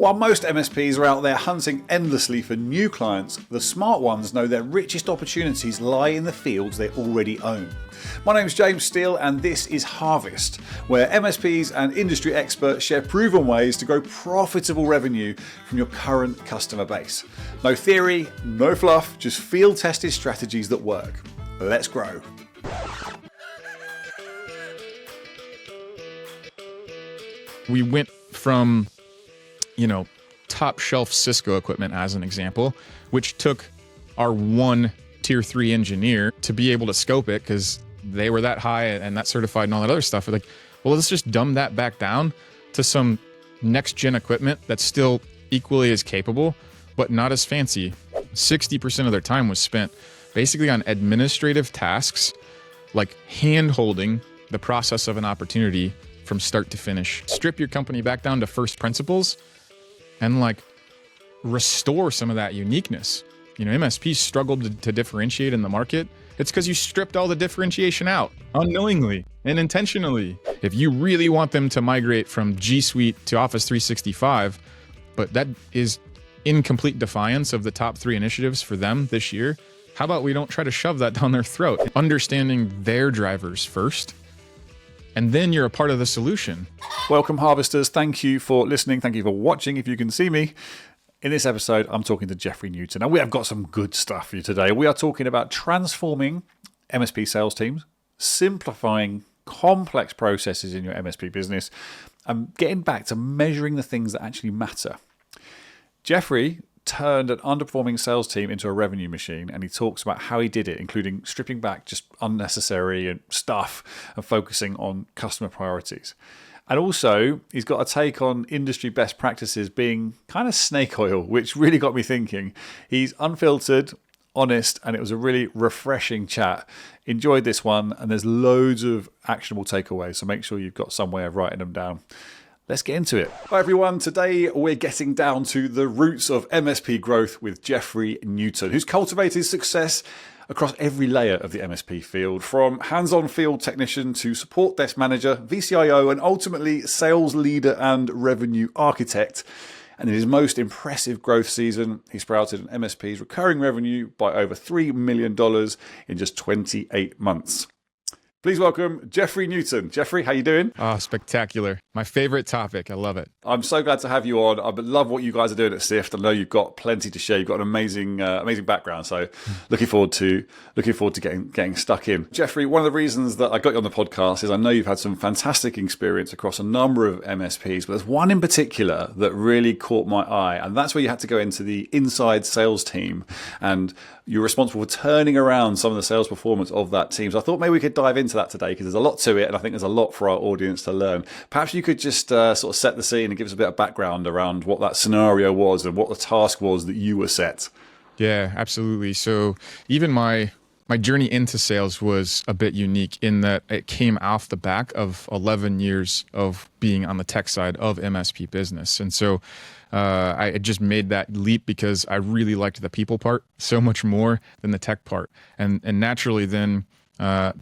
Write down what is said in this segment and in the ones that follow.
While most MSPs are out there hunting endlessly for new clients, the smart ones know their richest opportunities lie in the fields they already own. My name's James Steele and this is Harvest, where MSPs and industry experts share proven ways to grow profitable revenue from your current customer base. No theory, no fluff, just field-tested strategies that work. Let's grow. We went from, top shelf Cisco equipment as an example, which took our one tier 3 engineer to be able to scope it because they were that high and that certified and all that other stuff. We're like, well, let's just dumb that back down to some next gen equipment that's still equally as capable, but not as fancy. 60% of their time was spent basically on administrative tasks, like hand holding the process of an opportunity from start to finish. Strip your company back down to first principles and restore some of that uniqueness. MSPs struggled to differentiate in the market. It's because you stripped all the differentiation out unknowingly and intentionally. If you really want them to migrate from G Suite to Office 365, but that is in complete defiance of the top 3 initiatives for them this year, how about we don't try to shove that down their throat? Understanding their drivers first, and then you're a part of the solution. Welcome, Harvesters. Thank you for listening. Thank you for watching. If you can see me, in this episode, I'm talking to Jeffrey Newton. Now, we have got some good stuff for you today. We are talking about transforming MSP sales teams, simplifying complex processes in your MSP business, and getting back to measuring the things that actually matter. Jeffrey turned an underperforming sales team into a revenue machine, and he talks about how he did it, including stripping back just unnecessary stuff and focusing on customer priorities. And also, he's got a take on industry best practices being kind of snake oil, which really got me thinking. He's unfiltered, honest, and it was a really refreshing chat. Enjoyed this one, and there's loads of actionable takeaways, so make sure you've got some way of writing them down. Let's get into it. Hi everyone, today we're getting down to the roots of MSP growth with Jeffrey Newton, who's cultivated success across every layer of the MSP field, from hands-on field technician to support desk manager, VCIO, and ultimately sales leader and revenue architect. And in his most impressive growth season, he sprouted an MSP's recurring revenue by over $3 million in just 28 months. Please welcome Jeffrey Newton. Jeffrey, how you doing? Oh, spectacular. My favorite topic. I love it. I'm so glad to have you on. I love what you guys are doing at Cyft. I know you've got plenty to share. You've got an amazing background. So looking forward to getting stuck in. Jeffrey, one of the reasons that I got you on the podcast is I know you've had some fantastic experience across a number of MSPs, but there's one in particular that really caught my eye. And that's where you had to go into the inside sales team and you're responsible for turning around some of the sales performance of that team. So I thought maybe we could dive into that today because there's a lot to it and I think there's a lot for our audience to learn. Perhaps you could just sort of set the scene and give us a bit of background around what that scenario was and what the task was that you were set. Yeah, absolutely. So even my journey into sales was a bit unique in that it came off the back of 11 years of being on the tech side of MSP business. And so I just made that leap because I really liked the people part so much more than the tech part. And naturally then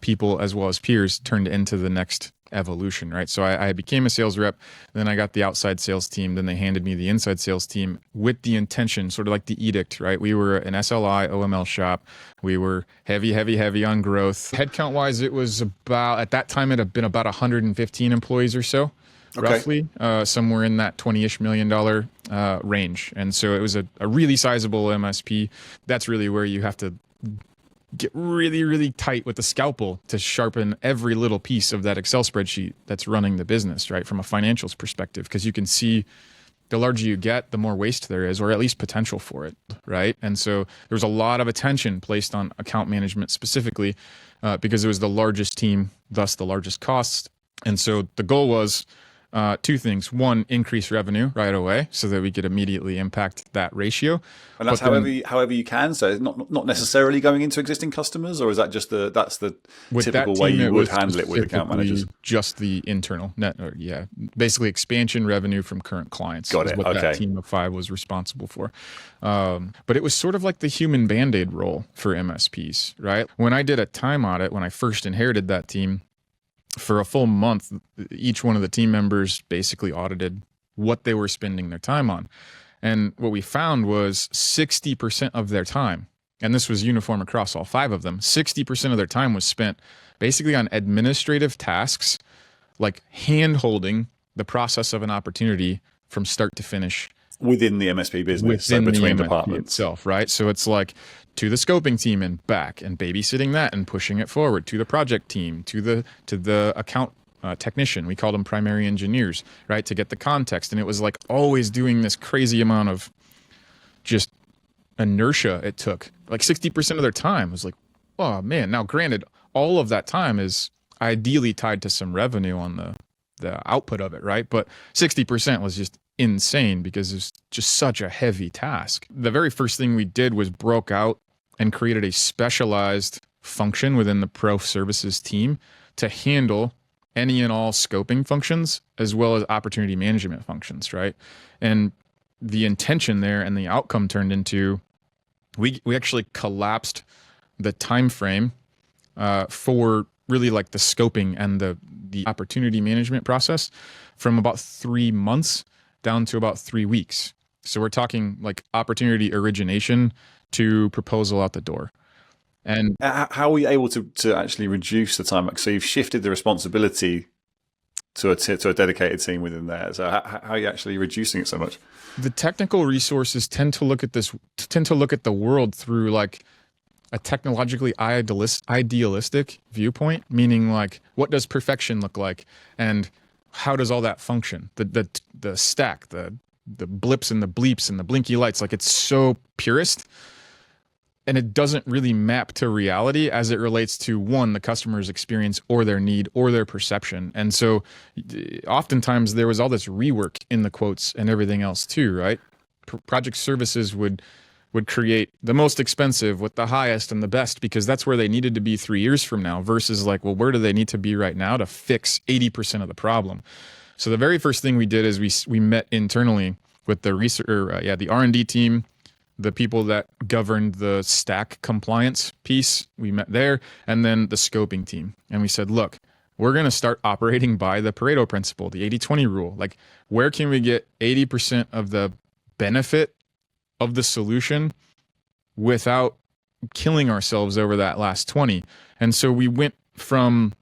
people as well as peers turned into the next evolution, right? So I became a sales rep, then I got the outside sales team, then they handed me the inside sales team with the intention, sort of like the edict, right? We were an SLI OML shop. We were heavy on growth. Headcount wise, it was about, at that time, it had been about 115 employees or so. Okay. Roughly, somewhere in that $20-ish million range. And so it was a really sizable MSP. That's really where you have to get really tight with the scalpel to sharpen every little piece of that Excel spreadsheet that's running the business, right? From a financials perspective, because you can see the larger you get, the more waste there is, or at least potential for it, right? And so there was a lot of attention placed on account management specifically because it was the largest team, thus the largest costs. And so the goal was two things. One, increase revenue right away so that we could immediately impact that ratio. And that's however you can. So it's not necessarily going into existing customers, or is that just that's the typical way you would handle it with account managers? Just the internal net, basically expansion revenue from current clients. Got it. What that team of 5 was responsible for. But it was sort of like the human Band-Aid role for MSPs, right? When I did a time audit, when I first inherited that team, for a full month, each one of the team members basically audited what they were spending their time on. And what we found was 60% of their time, and this was uniform across all 5 of them, 60% of their time was spent basically on administrative tasks, like hand-holding the process of an opportunity from start to finish. Within the MSP business, Within so between the MSP departments itself, right? So it's like to the scoping team and back, and babysitting that and pushing it forward, to the project team, to the account technician. We called them primary engineers, right? To get the context. And it was like always doing this crazy amount of just inertia it took. Like 60% of their time was like, oh man. Now granted, all of that time is ideally tied to some revenue on the output of it, right? But 60% was just insane because it's just such a heavy task. The very first thing we did was broke out and created a specialized function within the pro services team to handle any and all scoping functions as well as opportunity management functions, right? And the intention there and the outcome turned into we actually collapsed the time frame for really like the scoping and the opportunity management process from about 3 months down to about 3 weeks. So we're talking like opportunity origination to proposal out the door. And how are we able to actually reduce the time? So you've shifted the responsibility to a dedicated team within there. So how are you actually reducing it so much? The technical resources tend to look at the world through like a technologically idealistic viewpoint, meaning like what does perfection look like and how does all that function? The stack, the blips and the bleeps and the blinky lights, like it's so purist. And it doesn't really map to reality as it relates to, one, the customer's experience or their need or their perception. And so oftentimes there was all this rework in the quotes and everything else too, right? Project services would create the most expensive with the highest and the best because that's where they needed to be 3 years from now versus like, well, where do they need to be right now to fix 80% of the problem? So the very first thing we did is we met internally with the R&D team, the people that governed the stack compliance piece, we met there, and then the scoping team. And we said, look, we're going to start operating by the Pareto principle, the 80-20 rule. Like, where can we get 80% of the benefit of the solution without killing ourselves over that last 20? And so we went from,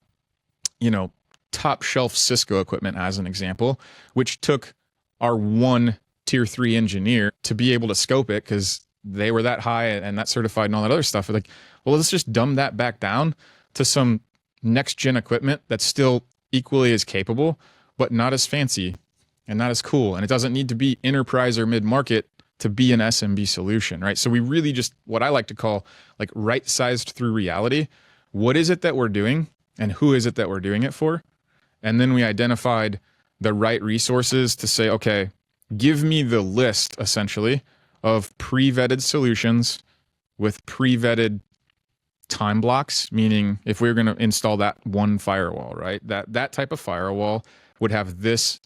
top shelf Cisco equipment as an example, which took our one tier 3 engineer to be able to scope it because they were that high and that certified and all that other stuff. We're like, well, let's just dumb that back down to some next gen equipment that's still equally as capable, but not as fancy and not as cool. And it doesn't need to be enterprise or mid-market to be an SMB solution, right? So we really just, what I like to call like right-sized through reality. What is it that we're doing and who is it that we're doing it for? And then we identified the right resources to say, okay, give me the list, essentially, of pre-vetted solutions with pre-vetted time blocks, meaning if we were going to install that one firewall, right? That type of firewall would have this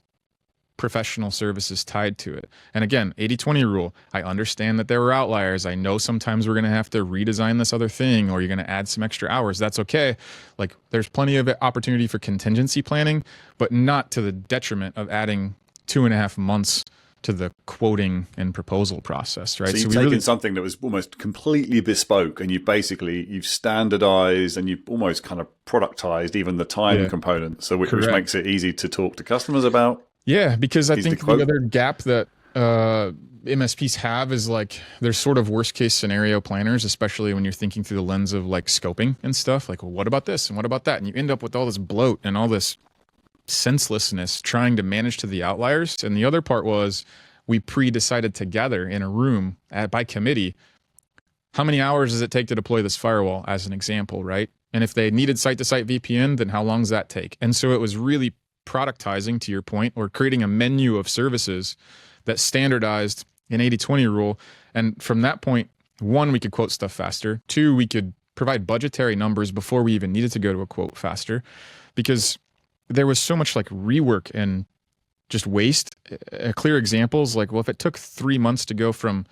professional services tied to it. And again, 80-20 rule. I understand that there were outliers. I know sometimes we're going to have to redesign this other thing or you're going to add some extra hours. That's okay. Like there's plenty of opportunity for contingency planning, but not to the detriment of adding 2.5 months to the quoting and proposal process, right? So you've taken something that was almost completely bespoke and you've standardized and you've almost kind of productized even the time component, so which makes it easy to talk to customers about. Yeah, because I think the other gap that MSPs have is like there's sort of worst case scenario planners, especially when you're thinking through the lens of like scoping and stuff. Like, well, what about this and what about that? And you end up with all this bloat and all this senselessness trying to manage to the outliers. And the other part was we pre-decided together in a room by committee, how many hours does it take to deploy this firewall as an example, right? And if they needed site-to-site VPN, then how long does that take? And so it was really productizing, to your point, or creating a menu of services that standardized an 80-20 rule. And from that point, one, we could quote stuff faster. Two, we could provide budgetary numbers before we even needed to go to a quote faster, because there was so much like rework and just waste. A clear example is like, well, if it took 3 months to go from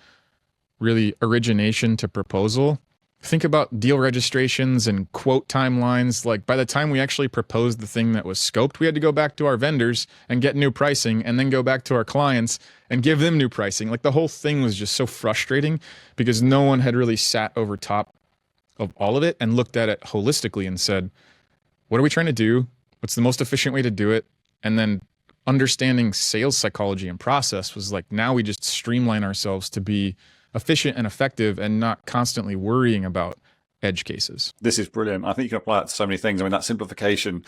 really origination to proposal, think about deal registrations and quote timelines. Like by the time we actually proposed the thing that was scoped, we had to go back to our vendors and get new pricing and then go back to our clients and give them new pricing. Like the whole thing was just so frustrating because no one had really sat over top of all of it and looked at it holistically and said, what are we trying to do? What's the most efficient way to do it? And then understanding sales psychology and process was like, now we just streamline ourselves to be efficient and effective and not constantly worrying about edge cases. This is brilliant. I think you can apply it to so many things. I mean, that simplification,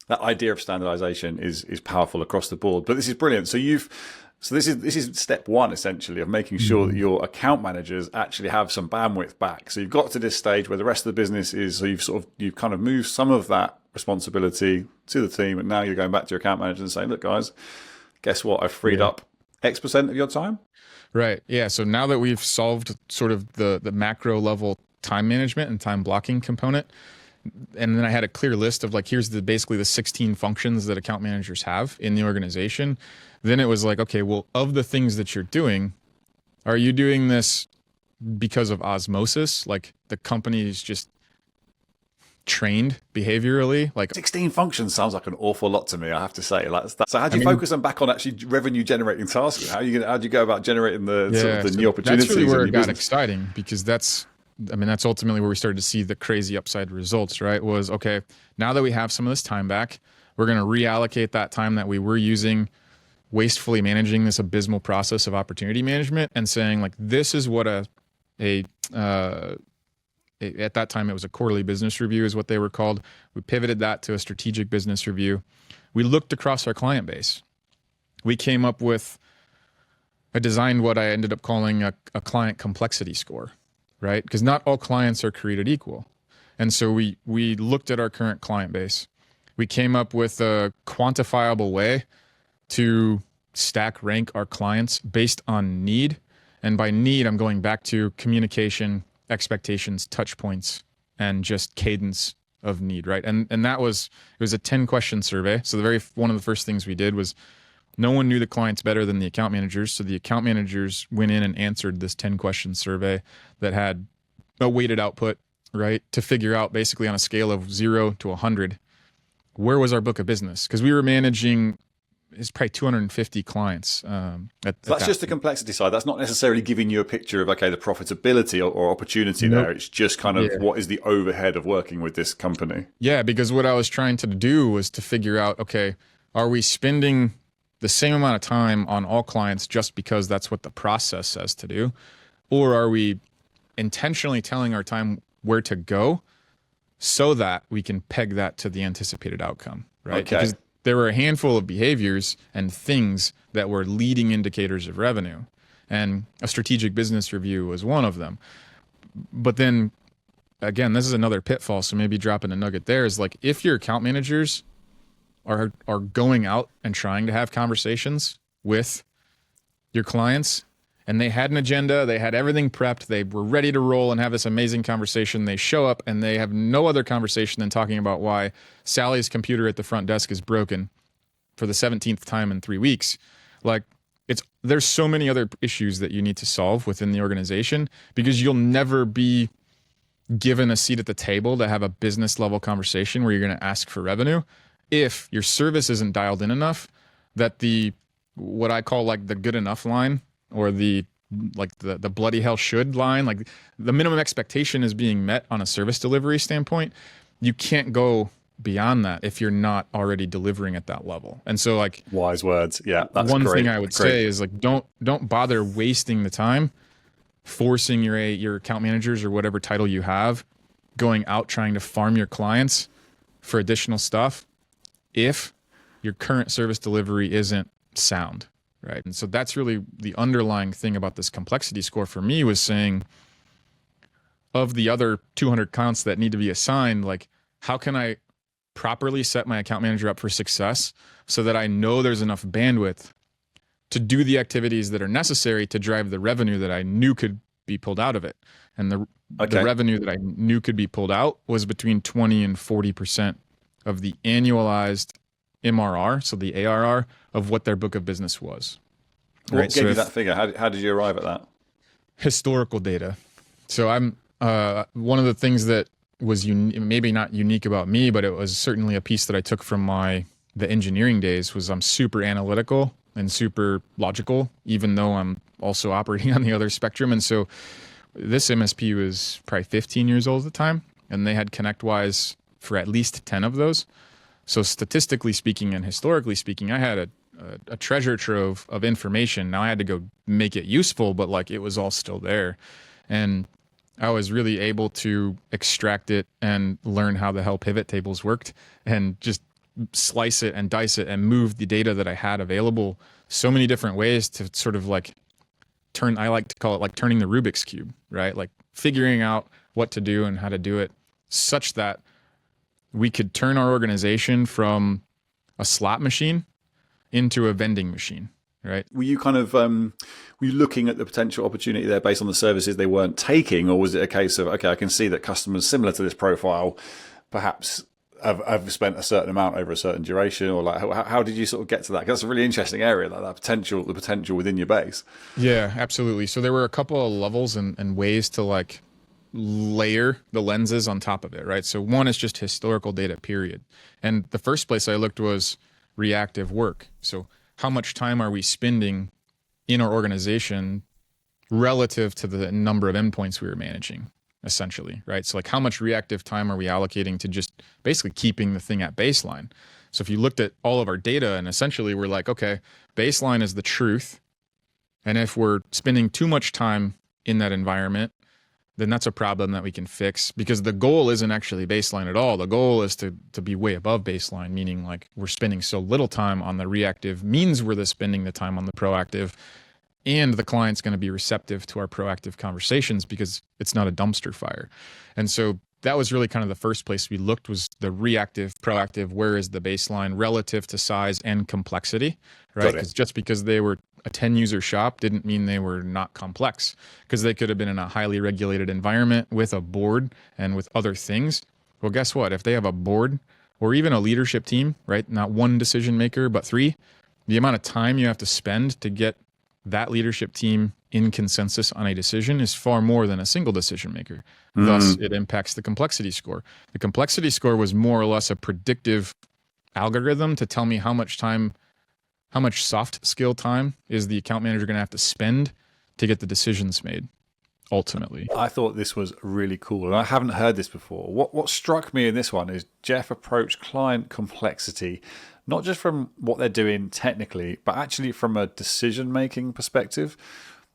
that idea of standardization is powerful across the board. But this is brilliant. So this is step one essentially of making sure that your account managers actually have some bandwidth back. So you've got to this stage where the rest of the business is, so you've kind of moved some of that responsibility to the team, and now you're going back to your account manager and saying, look guys, guess what? I've freed up X% of your time. Right. Yeah. So now that we've solved sort of the macro level time management and time blocking component, and then I had a clear list of like, here's basically the 16 functions that account managers have in the organization. Then it was like, okay, well, of the things that you're doing, are you doing this because of osmosis? Like the company is just trained behaviorally. Like 16 functions sounds like an awful lot to me, I have to say. So how do you focus them back on actually revenue generating tasks? How do you go about generating the new opportunities? That's really where it got exciting, because that's ultimately where we started to see the crazy upside results, right? Was, okay, now that we have some of this time back, we're going to reallocate that time that we were using wastefully managing this abysmal process of opportunity management and saying like, this is what at that time, it was a quarterly business review is what they were called. We pivoted that to a strategic business review. We looked across our client base. We came up with, I designed what I ended up calling a client complexity score, right? Because not all clients are created equal. And so we looked at our current client base. We came up with a quantifiable way to stack rank our clients based on need. And by need, I'm going back to communication, expectations, touch points, and just cadence of need, right? And it was a 10-question survey. So one of the first things we did was, no one knew the clients better than the account managers. So the account managers went in and answered this 10-question survey that had a weighted output, right? To figure out basically on a scale of 0 to 100, where was our book of business? Because we were managing, it's probably 250 clients. That's just the complexity side. That's not necessarily giving you a picture of, okay, the profitability or opportunity there. It's just kind of what is the overhead of working with this company. Yeah, because what I was trying to do was to figure out, okay, are we spending the same amount of time on all clients just because that's what the process says to do? Or are we intentionally telling our time where to go so that we can peg that to the anticipated outcome, right? Okay. Because there were a handful of behaviors and things that were leading indicators of revenue. And a strategic business review was one of them. But then, again, this is another pitfall, so maybe dropping a nugget there is like, if your account managers are going out and trying to have conversations with your clients, and they had an agenda, they had everything prepped, they were ready to roll and have this amazing conversation, they show up and they have no other conversation than talking about why Sally's computer at the front desk is broken for the 17th time in 3 weeks. Like, there's so many other issues that you need to solve within the organization, because you'll never be given a seat at the table to have a business level conversation where you're going to ask for revenue if your service isn't dialed in enough that what I call like the good enough line, or the bloody hell should line, like the minimum expectation is being met on a service delivery standpoint. You can't go beyond that if you're not already delivering at that level. And so, like, wise words. Yeah, that's one great. thing I would say is like, don't bother wasting the time forcing your account managers or whatever title you have going out trying to farm your clients for additional stuff if your current service delivery isn't sound. Right. And so that's really the underlying thing about this complexity score for me, was saying, of the other 200 accounts that need to be assigned, like, how can I properly set my account manager up for success so that I know there's enough bandwidth to do the activities that are necessary to drive the revenue that I knew could be pulled out of it. And the revenue that I knew could be pulled out was between 20 and 40% of the annualized MRR, so the ARR of what their book of business was. What gave you that figure? How did you arrive at that? Historical data. So I'm One of the things that was maybe not unique about me, but it was certainly a piece that I took from the engineering days, was I'm super analytical and super logical, even though I'm also operating on the other spectrum. And so this MSP was probably 15 years old at the time, and they had ConnectWise for at least 10 of those. So statistically speaking and historically speaking, I had a treasure trove of information. Now I had to go make it useful, but like it was all still there. And I was really able to extract it and learn how the hell pivot tables worked and just slice it and dice it and move the data that I had available so many different ways to sort of like I like to call it like turning the Rubik's Cube, right? Like figuring out what to do and how to do it such that we could turn our organization from a slot machine into a vending machine, right? Were you kind of were you looking at the potential opportunity there based on the services they weren't taking, or was it a case of, okay, I can see that customers similar to this profile perhaps have spent a certain amount over a certain duration, or like how did you sort of get to that? 'Cause that's a really interesting area, like the potential within your base. Yeah, absolutely. So there were a couple of levels and ways to like layer the lenses on top of it, right? So one is just historical data, period. And the first place I looked was reactive work. So how much time are we spending in our organization relative to the number of endpoints we were managing, essentially, right? So like how much reactive time are we allocating to just basically keeping the thing at baseline? So if you looked at all of our data and essentially we're like, okay, baseline is the truth. And if we're spending too much time in that environment, then that's a problem that we can fix, because the goal isn't actually baseline at all. The goal is to be way above baseline, meaning like we're spending so little time on the reactive means we're spending the time on the proactive, and the client's going to be receptive to our proactive conversations because it's not a dumpster fire. And so that was really kind of the first place we looked, was the reactive, proactive, where is the baseline relative to size and complexity, right? Because just because they were a 10-user shop didn't mean they were not complex, because they could have been in a highly regulated environment with a board and with other things. Well, guess what? If they have a board or even a leadership team, right? Not one decision maker, but three, the amount of time you have to spend to get that leadership team in consensus on a decision is far more than a single decision maker. Thus, it impacts the complexity score. The complexity score was more or less a predictive algorithm to tell me how much soft skill time is the account manager going to have to spend to get the decisions made, ultimately. I thought this was really cool, and I haven't heard this before. What struck me in this one is Jeff approached client complexity not just from what they're doing technically, but actually from a decision-making perspective.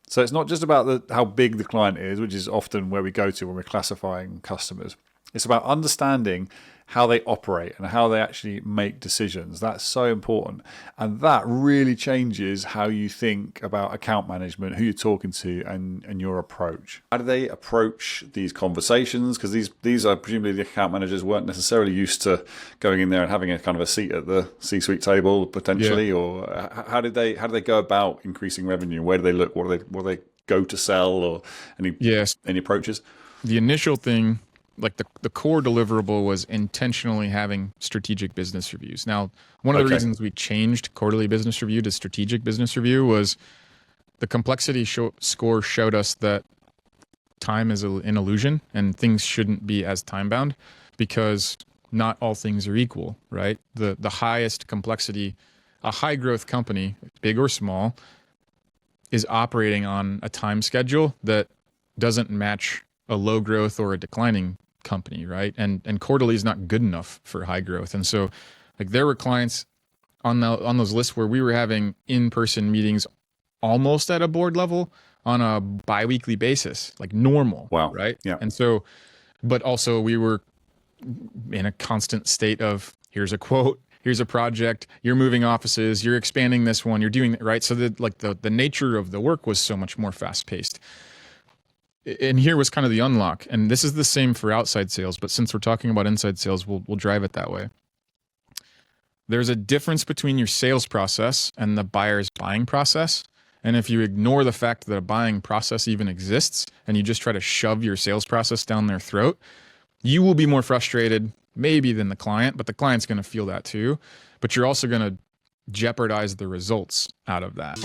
So it's not just about how big the client is, which is often where we go to when we're classifying customers. It's about understanding how they operate and how they actually make decisions. That's so important. And that really changes how you think about account management, who you're talking to, and your approach. How do they approach these conversations? Because these are presumably the account managers weren't necessarily used to going in there and having a kind of a seat at the C-suite table potentially. Yeah. Or how did they go about increasing revenue? Where do they look? What do they go to sell, or any approaches? The initial thing, like the core deliverable, was intentionally having strategic business reviews. Now, one of the reasons we changed quarterly business review to strategic business review was the complexity score showed us that time is an illusion and things shouldn't be as time bound, because not all things are equal, right? The highest complexity, a high growth company, big or small, is operating on a time schedule that doesn't match a low growth or a declining company, right? And quarterly is not good enough for high growth. And so like there were clients on those lists where we were having in-person meetings almost at a board level on a bi-weekly basis, like normal. Wow. Right? Yeah. And so, but also we were in a constant state of, here's a quote, here's a project, you're moving offices, you're expanding this one, you're doing that, right? So that like the nature of the work was so much more fast-paced. And here was kind of the unlock. And this is the same for outside sales, but since we're talking about inside sales, we'll drive it that way. There's a difference between your sales process and the buyer's buying process. And if you ignore the fact that a buying process even exists and you just try to shove your sales process down their throat, you will be more frustrated maybe than the client, but the client's going to feel that too. But you're also going to jeopardize the results out of that.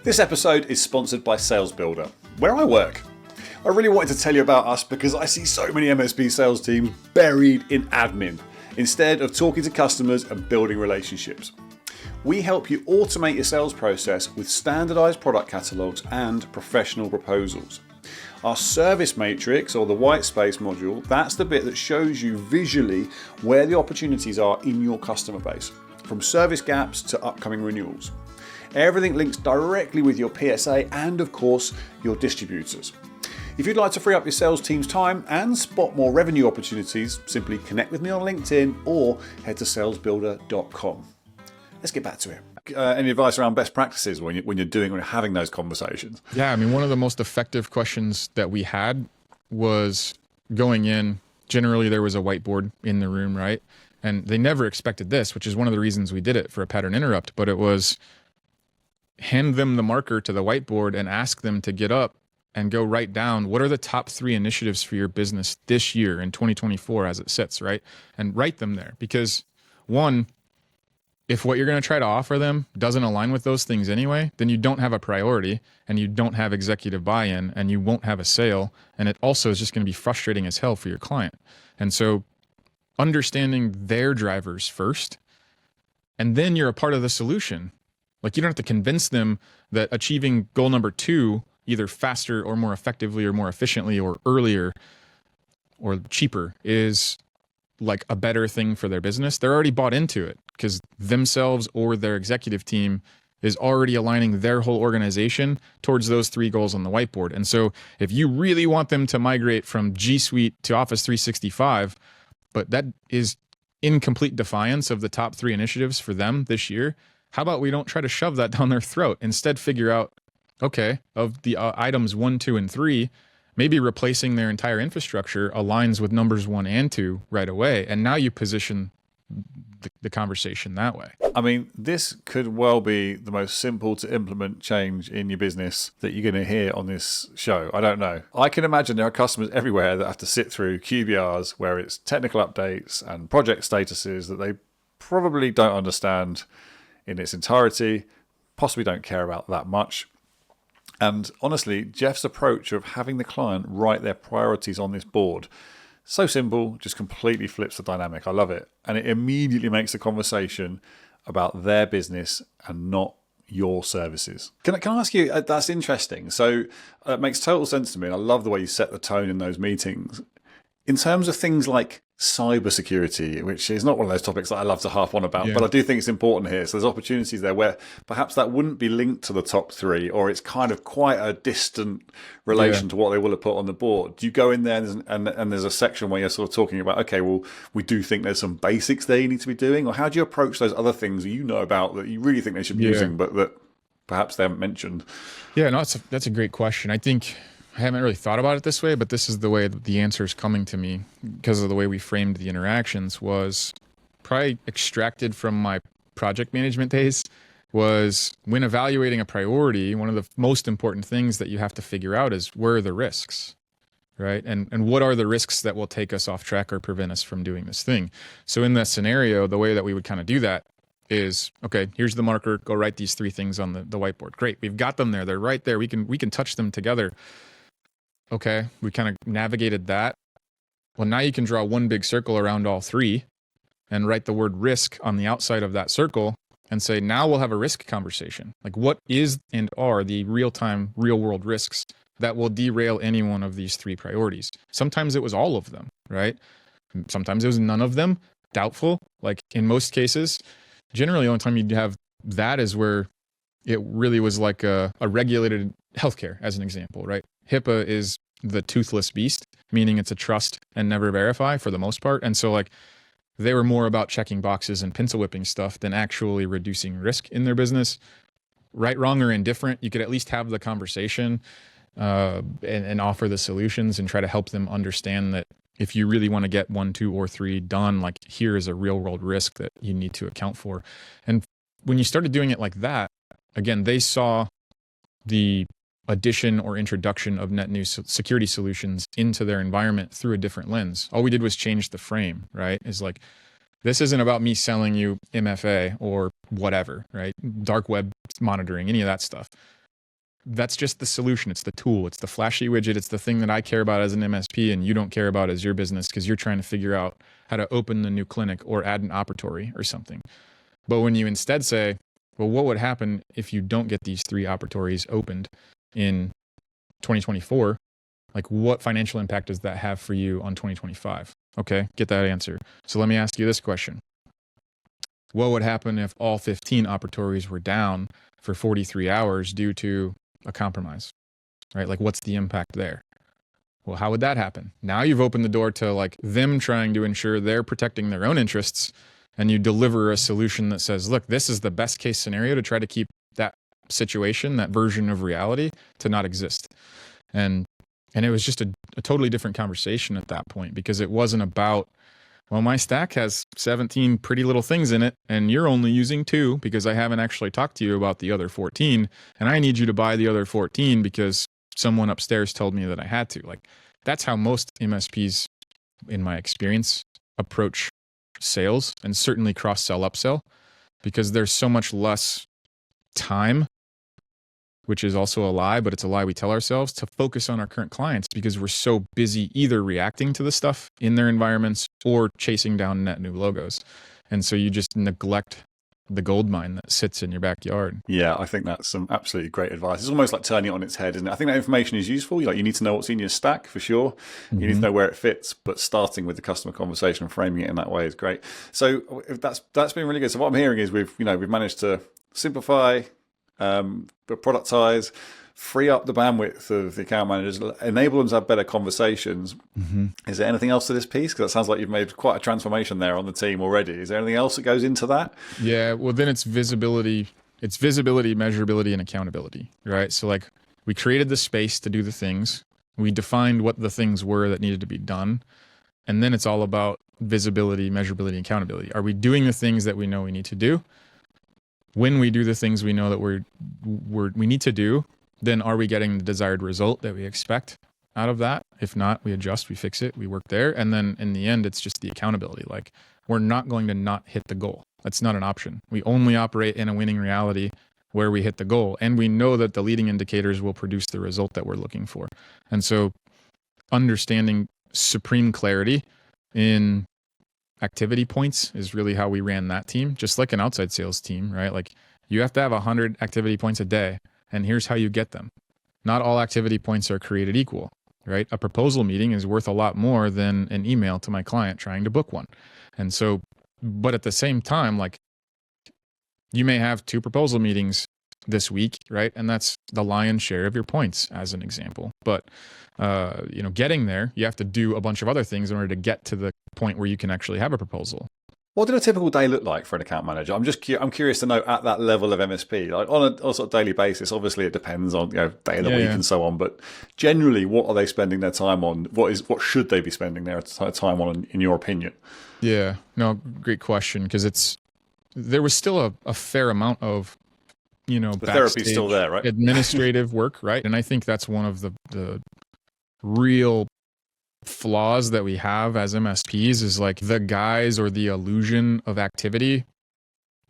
This episode is sponsored by Sales Builder, where I work. I really wanted to tell you about us because I see so many MSP sales teams buried in admin instead of talking to customers and building relationships. We help you automate your sales process with standardized product catalogs and professional proposals. Our service matrix, or the white space module, that's the bit that shows you visually where the opportunities are in your customer base, from service gaps to upcoming renewals. Everything links directly with your PSA and, of course, your distributors. If you'd like to free up your sales team's time and spot more revenue opportunities, simply connect with me on LinkedIn or head to salesbuilder.com. Let's get back to it. Any advice around best practices when you're having those conversations? Yeah, I mean, one of the most effective questions that we had was going in. Generally, there was a whiteboard in the room, right? And they never expected this, which is one of the reasons we did it for a pattern interrupt. But it was hand them the marker to the whiteboard and ask them to get up and go write down what are the top 3 initiatives for your business this year in 2024 as it sits, right? And write them there because, one, if what you're going to try to offer them doesn't align with those things anyway, then you don't have a priority and you don't have executive buy-in and you won't have a sale. And it also is just going to be frustrating as hell for your client. And so understanding their drivers first, and then you're a part of the solution. Like, you don't have to convince them that achieving goal number 2, either faster or more effectively or more efficiently or earlier or cheaper, is like a better thing for their business. They're already bought into it because themselves or their executive team is already aligning their whole organization towards those 3 goals on the whiteboard. And so if you really want them to migrate from G Suite to Office 365, but that is in complete defiance of the top 3 initiatives for them this year, how about we don't try to shove that down their throat? Instead, figure out, okay, of the items 1, 2, and 3, maybe replacing their entire infrastructure aligns with numbers 1 and 2 right away. And now you position the conversation that way. I mean, this could well be the most simple to implement change in your business that you're going to hear on this show. I don't know. I can imagine there are customers everywhere that have to sit through QBRs where it's technical updates and project statuses that they probably don't understand in its entirety, possibly don't care about that much. And honestly, Jeff's approach of having the client write their priorities on this board, so simple, just completely flips the dynamic. I love it. And it immediately makes the conversation about their business and not your services. Can I ask you, that's interesting. So it makes total sense to me. And I love the way you set the tone in those meetings. In terms of things like cybersecurity, which is not one of those topics that I love to harp on about, but I do think it's important here. So there's opportunities there where perhaps that wouldn't be linked to the top 3, or it's kind of quite a distant relation to what they will have put on the board. Do you go in there and there's a section where you're sort of talking about, okay, well, we do think there's some basics there you need to be doing, or how do you approach those other things that you know about that you really think they should be using, but that perhaps they haven't mentioned? Yeah, no, that's a great question. I think I haven't really thought about it this way, but this is the way that the answer is coming to me because of the way we framed the interactions. Was probably extracted from my project management days. Was when evaluating a priority, one of the most important things that you have to figure out is where are the risks, right? And what are the risks that will take us off track or prevent us from doing this thing? So in that scenario, the way that we would kind of do that is, okay, here's the marker, go write these 3 things on the whiteboard. Great, we've got them there. They're right there. We can touch them together. Okay, we kind of navigated that. Well, now you can draw one big circle around all 3 and write the word risk on the outside of that circle and say, now we'll have a risk conversation. Like, what is and are the real-time, real-world risks that will derail any one of these 3 priorities? Sometimes it was all of them, right? Sometimes it was none of them, doubtful. Like in most cases, generally the only time you'd have that is where it really was like a regulated healthcare, as an example, right? HIPAA is the toothless beast, meaning it's a trust and never verify for the most part. And so like they were more about checking boxes and pencil whipping stuff than actually reducing risk in their business. Right, wrong, or indifferent, you could at least have the conversation and offer the solutions and try to help them understand that if you really want to get 1, 2, or 3 done, like here is a real world risk that you need to account for. And when you started doing it like that, again, they saw the addition or introduction of net new security solutions into their environment through a different lens. All we did was change the frame, right? Is like, this isn't about me selling you MFA or whatever, right? Dark web monitoring, any of that stuff. that's just the solution. It's the tool. It's the flashy widget. It's the thing that I care about as an MSP and you don't care about as your business because you're trying to figure out how to open the new clinic or add an operatory or something. But when you instead say, well, what would happen if you don't get these 3 operatories opened in 2024? Like, what financial impact does that have for you on 2025? Okay, get that answer. So let me ask you this question. What would happen if all 15 operatories were down for 43 hours due to a compromise, right? Like, what's the impact there? Well, how would that happen? Now you've opened the door to like them trying to ensure they're protecting their own interests, and you deliver a solution that says, look, this is the best case scenario to try to keep that situation, that version of reality, to not exist. And it was just a totally different conversation at that point, because it wasn't about, well, my stack has 17 pretty little things in it, and you're only using 2 because I haven't actually talked to you about the other 14, and I need you to buy the other 14 because someone upstairs told me that I had to. Like, that's how most MSPs, in my experience, approach sales, and certainly cross-sell, upsell, because there's so much less time, which is also a lie, but it's a lie we tell ourselves, to focus on our current clients because we're so busy either reacting to the stuff in their environments or chasing down net new logos. And so you just neglect the gold mine that sits in your backyard. Yeah, I think that's some absolutely great advice. It's almost like turning it on its head, isn't it? I think that information is useful. Like, you need to know what's in your stack for sure. Mm-hmm. You need to know where it fits, but starting with the customer conversation and framing it in that way is great. So if that's been really good. So what I'm hearing is we've managed to simplify, productize, free up the bandwidth of the account managers, enable them to have better conversations. Mm-hmm. Is there anything else to this piece? Because that sounds like you've made quite a transformation there on the team already. Is there anything else that goes into that? Yeah, well, then it's visibility, measurability, and accountability, right? So like, we created the space to do the things. We defined what the things were that needed to be done. And then it's all about visibility, measurability, and accountability. Are we doing the things that we know we need to do? When we do the things we know that we need to do, then are we getting the desired result that we expect out of that? If not, we adjust, we fix it, we work there. And then in the end, it's just the accountability. Like, we're not going to not hit the goal. That's not an option. We only operate in a winning reality where we hit the goal. And we know that the leading indicators will produce the result that we're looking for. And so understanding supreme clarity in activity points is really how we ran that team, just like an outside sales team, right? Like, you have to have 100 activity points a day, and here's how you get them. Not all activity points are created equal, right? A proposal meeting is worth a lot more than an email to my client trying to book one. And so, but at the same time, like, you may have 2 proposal meetings this week, right? And that's the lion's share of your points, as an example. But getting there, you have to do a bunch of other things in order to get to the point where you can actually have a proposal. What did a typical day look like for an account manager? I'm curious to know, at that level of MSP, like on a sort of daily basis. Obviously, it depends on day of the week and so on. But generally, what are they spending their time on? What should they be spending their time on, in your opinion? Yeah, no, great question, because there was still a fair amount of the therapy's still there, right? Administrative work, right? And I think that's one of the real flaws that we have as MSPs, is like the guise or the illusion of activity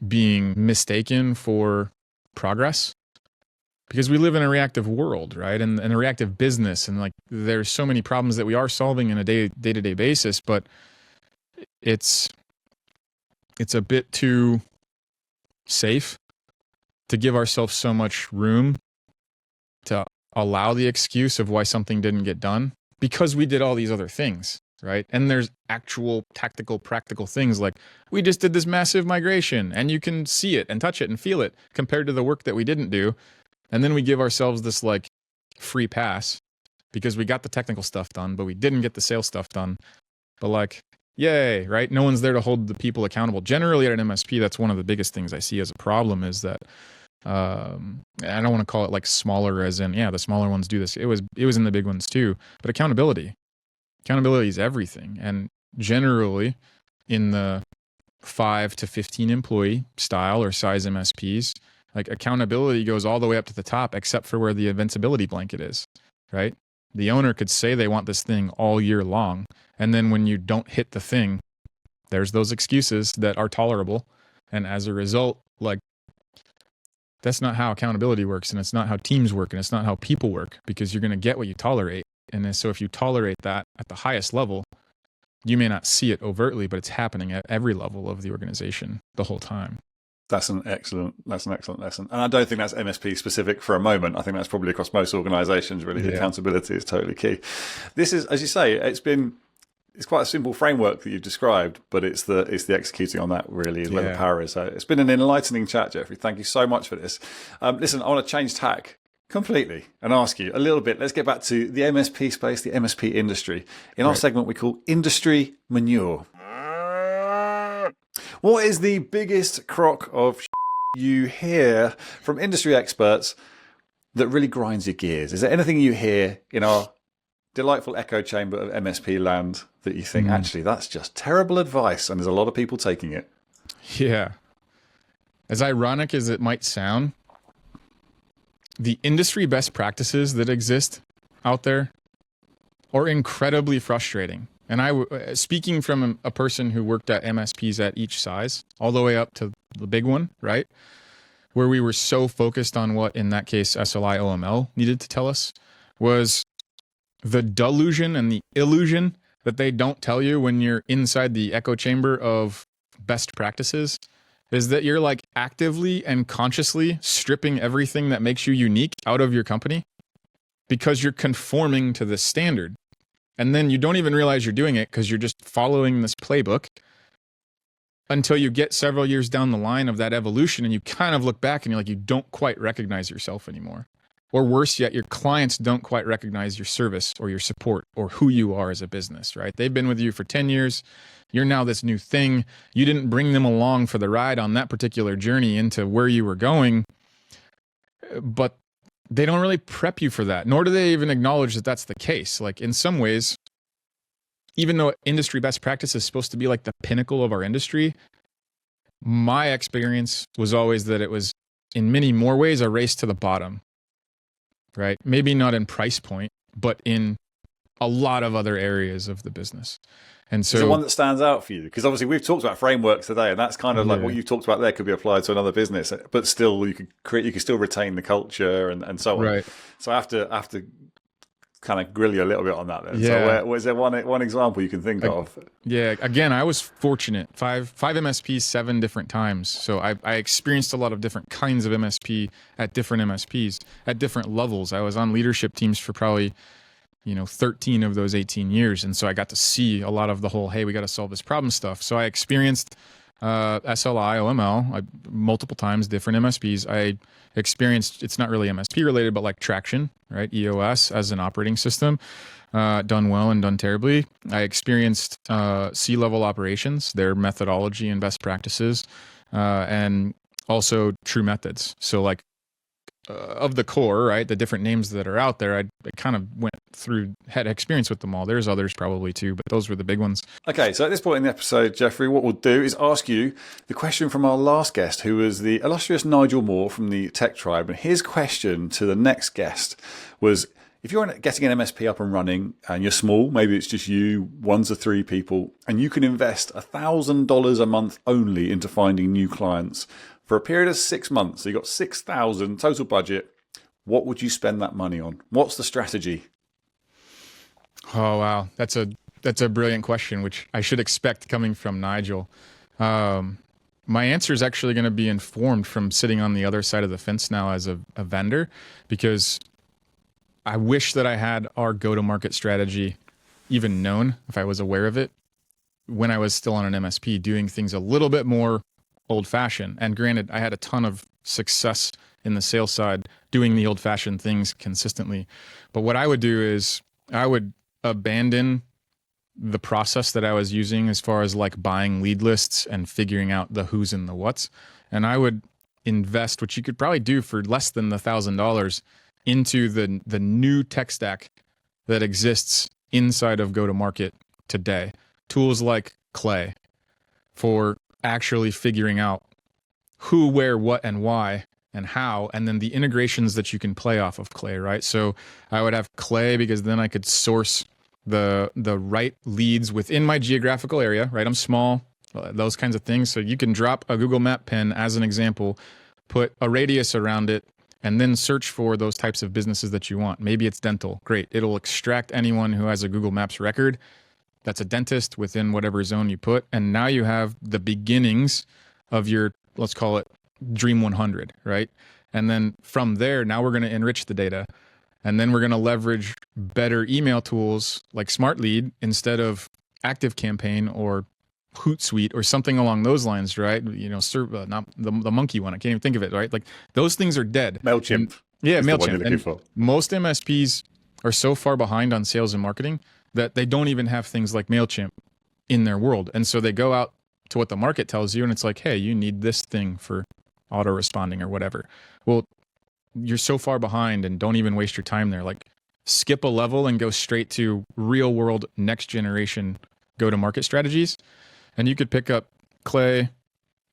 being mistaken for progress, because we live in a reactive world, right? And a reactive business, and like, there's so many problems that we are solving in a day-to-day basis, but it's a bit too safe to give ourselves so much room to allow the excuse of why something didn't get done because we did all these other things, right? And there's actual tactical, practical things, like, we just did this massive migration, and you can see it and touch it and feel it compared to the work that we didn't do. And then we give ourselves this like free pass because we got the technical stuff done, but we didn't get the sales stuff done. But like, yay, right? No one's there to hold the people accountable. Generally at an MSP, that's one of the biggest things I see as a problem, is that I don't want to call it like smaller as in, the smaller ones do this. It was in the big ones too, but accountability is everything. And generally in the 5 to 15 employee style or size MSPs, like, accountability goes all the way up to the top, except for where the invincibility blanket is, right? The owner could say they want this thing all year long, and then when you don't hit the thing, there's those excuses that are tolerable. And as a result, like, That's not how accountability works, and it's not how teams work, and it's not how people work, because you're going to get what you tolerate. And then, so if you tolerate that at the highest level, you may not see it overtly, but it's happening at every level of the organization the whole time. That's an excellent lesson. And I don't think that's MSP specific for a moment. I think that's probably across most organizations, really. Yeah. Accountability is totally key. This is, as you say, it's quite a simple framework that you've described, but it's the executing on that really is where the power is. So it's been an enlightening chat, Jeffrey. Thank you so much for this. Listen, I want to change tack completely and ask you a little bit. Let's get back to the MSP space, the MSP industry. In our segment, we call Industry Manure. What is the biggest crock of you hear from industry experts that really grinds your gears? Is there anything you hear in our delightful echo chamber of MSP land that you think, actually, that's just terrible advice and there's a lot of people taking it? Yeah. As ironic as it might sound, the industry best practices that exist out there are incredibly frustrating. And speaking from a person who worked at MSPs at each size, all the way up to the big one, right? Where we were so focused on what, in that case, SLI OML needed to tell us, was the delusion and the illusion that they don't tell you when you're inside the echo chamber of best practices is that you're like actively and consciously stripping everything that makes you unique out of your company because you're conforming to the standard. And then you don't even realize you're doing it because you're just following this playbook until you get several years down the line of that evolution and you kind of look back and you're like, you don't quite recognize yourself anymore. Or worse yet, your clients don't quite recognize your service or your support or who you are as a business, right? They've been with you for 10 years. You're now this new thing. You didn't bring them along for the ride on that particular journey into where you were going, but they don't really prep you for that, nor do they even acknowledge that that's the case. Like in some ways, even though industry best practice is supposed to be like the pinnacle of our industry, my experience was always that it was in many more ways a race to the bottom, right? Maybe not in price point, but in a lot of other areas of the business. And so, is the one that stands out for you? Because obviously we've talked about frameworks today, and that's kind of like what you've talked about there could be applied to another business, but still you could still retain the culture and so on. Right. So I have to kind of grill you a little bit on that then. Yeah. So is there one example you can think of? Yeah. Again, I was fortunate. Five MSPs, 7 different times. So I experienced a lot of different kinds of MSP at different MSPs at different levels. I was on leadership teams for probably 13 of those 18 years. And so I got to see a lot of the whole, hey, we got to solve this problem stuff. So I experienced SLI, OML, multiple times, different MSPs. I experienced, it's not really MSP related, but like traction, right? EOS as an operating system, done well and done terribly. I experienced C-level operations, their methodology and best practices, and also true methods. So like, of the core, right, the different names that are out there, I kind of had experience with them all. There's others probably too, but those were the big ones. Okay, so at this point in the episode, Jeffrey, what we'll do is ask you the question from our last guest, who was the illustrious Nigel Moore from the Tech Tribe. And his question to the next guest was, if you're getting an MSP up and running and you're small, maybe it's just you, 1 to 3 people, and you can invest $1,000 a month only into finding new clients for a period of 6 months. So you got $6,000 total budget. What would you spend that money on? What's the strategy? Oh, wow. That's a brilliant question, which I should expect coming from Nigel. My answer is actually going to be informed from sitting on the other side of the fence now as a vendor, because I wish that I had our go-to-market strategy even known, if I was aware of it, when I was still on an MSP, doing things a little bit more old-fashioned. And granted, I had a ton of success in the sales side doing the old-fashioned things consistently. But what I would do is I would abandon the process that I was using as far as like buying lead lists and figuring out the who's and the what's. And I would invest, which you could probably do for less than the $1,000, into the new tech stack that exists inside of go-to-market today. Tools like Clay for actually figuring out who, where, what, and why, and how, and then the integrations that you can play off of Clay, right? So I would have Clay because then I could source the right leads within my geographical area, right? I'm small, those kinds of things. So you can drop a Google Map pin as an example, put a radius around it, and then search for those types of businesses that you want. Maybe it's dental. Great. It'll extract anyone who has a Google Maps record that's a dentist within whatever zone you put. And now you have the beginnings of your, let's call it Dream 100, right? And then from there, now we're going to enrich the data. And then we're going to leverage better email tools like Smart Lead instead of Active Campaign or Hootsuite or something along those lines, right? You know, not the monkey one. I can't even think of it, right? Like those things are dead. MailChimp. Yeah, That's MailChimp. And most MSPs are so far behind on sales and marketing that they don't even have things like MailChimp in their world. And so they go out to what the market tells you and it's like, hey, you need this thing for auto responding or whatever. Well, you're so far behind and don't even waste your time there. Like skip a level and go straight to real world next generation go-to-market strategies. And you could pick up Clay,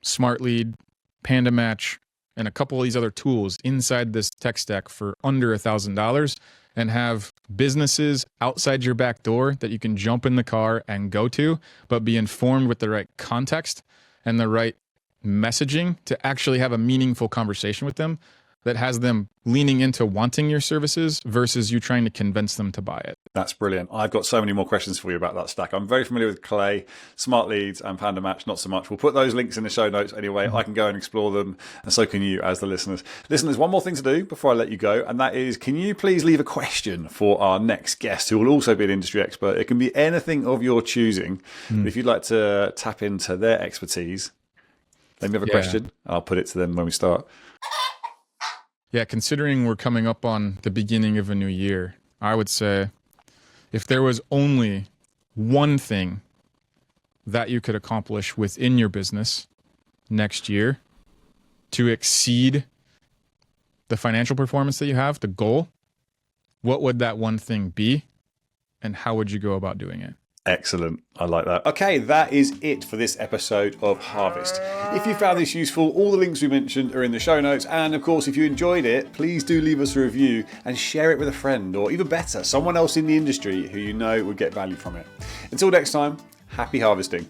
Smart Lead, Panda Match, and a couple of these other tools inside this tech stack for under $1,000 and have businesses outside your back door that you can jump in the car and go to, but be informed with the right context and the right messaging to actually have a meaningful conversation with them that has them leaning into wanting your services versus you trying to convince them to buy it. That's brilliant. I've got so many more questions for you about that stack. I'm very familiar with Clay, Smart Leads, and Panda Match, not so much. We'll put those links in the show notes anyway. I can go and explore them, and so can you as the listeners. Listen, there's one more thing to do before I let you go, and that is, can you please leave a question for our next guest, who will also be an industry expert? It can be anything of your choosing. But if you'd like to tap into their expertise, let me have a question. I'll put it to them when we start. Yeah, considering we're coming up on the beginning of a new year, I would say if there was only one thing that you could accomplish within your business next year to exceed the financial performance that you have, the goal, what would that one thing be? And how would you go about doing it? Excellent. I like that. Okay, that is it for this episode of Harvest. If you found this useful, all the links we mentioned are in the show notes. And of course, if you enjoyed it, please do leave us a review and share it with a friend, or even better, someone else in the industry who you know would get value from it. Until next time, happy harvesting.